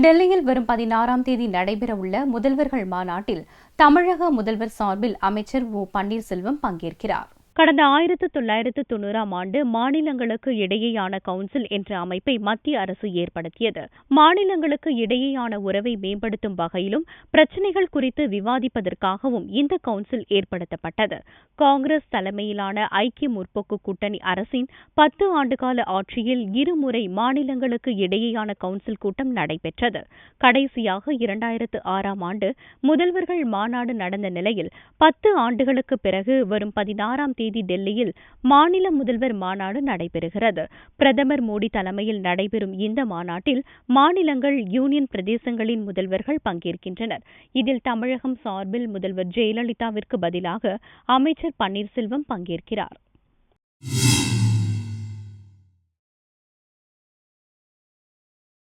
டெல்லியில் வரும் 16ஆம் தேதி நடைபெறவுள்ள முதல்வர்கள் மாநாட்டில் தமிழக முதல்வர் சார்பில் அமைச்சர் ஓ பன்னீர்செல்வம் பங்கேற்கிறார். கடந்த 1990ஆம் ஆண்டு மாநிலங்களுக்கு இடையேயான கவுன்சில் என்ற அமைப்பை மத்திய அரசு ஏற்படுத்தியது. மாநிலங்களுக்கு இடையேயான உறவை மேம்படுத்தும் வகையிலும் பிரச்சினைகள் குறித்து விவாதிப்பதற்காகவும் இந்த கவுன்சில் ஏற்படுத்தப்பட்டது. காங்கிரஸ் தலைமையிலான ஐக்கிய முற்போக்கு கூட்டணி அரசின் 10 ஆண்டுகால ஆட்சியில் இருமுறை மாநிலங்களுக்கு இடையேயான கவுன்சில் கூட்டம் நடைபெற்றது. கடைசியாக 2006ஆம் ஆண்டு முதல்வர்கள் மாநாடு நடந்த நிலையில் 10 ஆண்டுகளுக்கு பிறகு வரும் 16ஆம் தேதி டெல்லியில் மாநில முதல்வர் மாநாடு நடைபெறுகிறது. பிரதமர் மோடி தலைமையில் நடைபெறும் இந்த மாநாட்டில் மாநிலங்கள், யூனியன் பிரதேசங்களின் முதல்வர்கள் பங்கேற்கின்றனர். இதில் தமிழகம் சார்பில் முதல்வர் ஜெயலலிதாவிற்கு பதிலாக அமைச்சர் பன்னீர்செல்வம் பங்கேற்கிறார்.